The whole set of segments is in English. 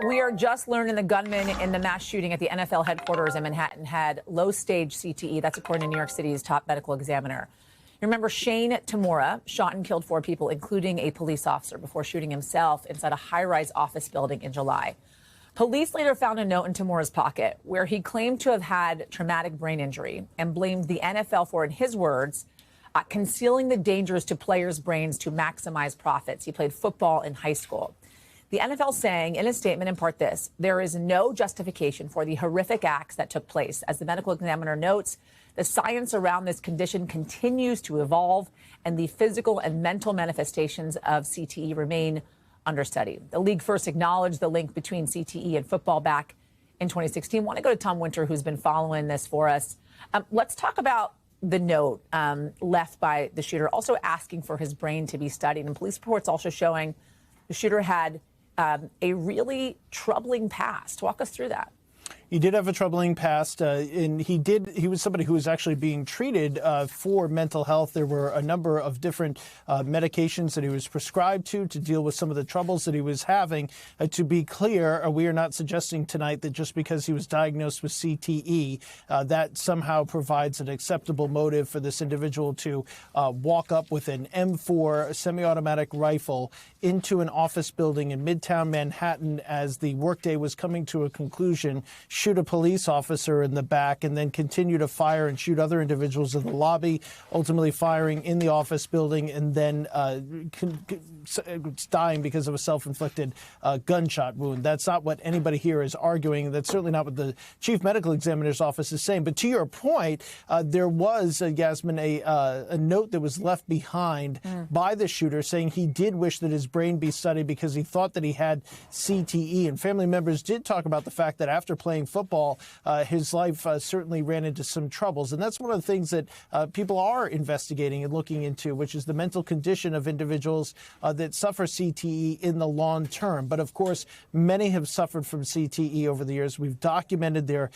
We are just learning the gunman in the mass shooting at the NFL headquarters in Manhattan had low-stage CTE. That's according to New York City's top medical examiner. You remember Shane Tamura shot and killed 4 people, including a police officer, before shooting himself inside a high-rise office building in July. Police later found a note in Tamura's pocket where he claimed to have had traumatic brain injury and blamed the NFL for, in his words, concealing the dangers to players' brains to maximize profits. He played football in high school. The NFL saying in a statement in part this: there is no justification for the horrific acts that took place. As the medical examiner notes, the science around this condition continues to evolve, and the physical and mental manifestations of CTE remain under study. The league first acknowledged the link between CTE and football back in 2016. I want to go to Tom Winter, who's been following this for us. Let's talk about the note left by the shooter, also asking for his brain to be studied. And police reports also showing the shooter had a really troubling past. Walk us through that. He did have a troubling past, and he was somebody who was actually being treated for mental health. There were a number of different medications that he was prescribed to deal with some of the troubles that he was having. To be clear, we are not suggesting tonight that just because he was diagnosed with CTE, that somehow provides an acceptable motive for this individual to walk up with an M4 semi-automatic rifle into an office building in Midtown Manhattan as the workday was coming to a conclusion, shoot a police officer in the back, and then continue to fire and shoot other individuals in the lobby, ultimately firing in the office building, and then dying because of a self-inflicted gunshot wound. That's not what anybody here is arguing. That's certainly not what the chief medical examiner's office is saying. But to your point, there was, Yasmin, a note that was left behind by the shooter saying he did wish that his brain be studied because he thought that he had CTE. And family members did talk about the fact that after playing football, his life certainly ran into some troubles. And that's one of the things that people are investigating and looking into, which is the mental condition of individuals that suffer CTE in the long term. But of course, many have suffered from CTE over the years. We've documented their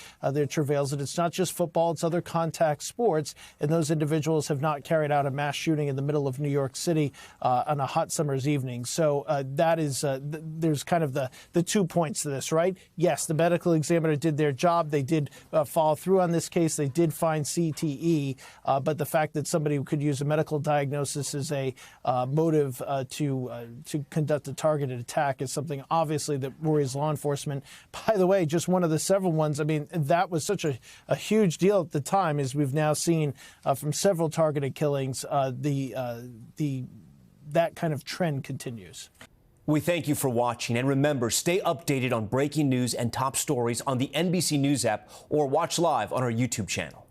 travails, and it's not just football, it's other contact sports. And those individuals have not carried out a mass shooting in the middle of New York City on a hot summer's evening. So that is, there's kind of the 2 points to this, right? Yes, the medical examiner did their job. They did follow through on this case. They did find CTE, but the fact that somebody could use a medical diagnosis as a motive to conduct a targeted attack is something obviously that worries law enforcement. By the way, just one of the several ones. I mean, that was such a huge deal at the time, as we've now seen from several targeted killings. That kind of trend continues. We thank you for watching, and remember, stay updated on breaking news and top stories on the NBC News app or watch live on our YouTube channel.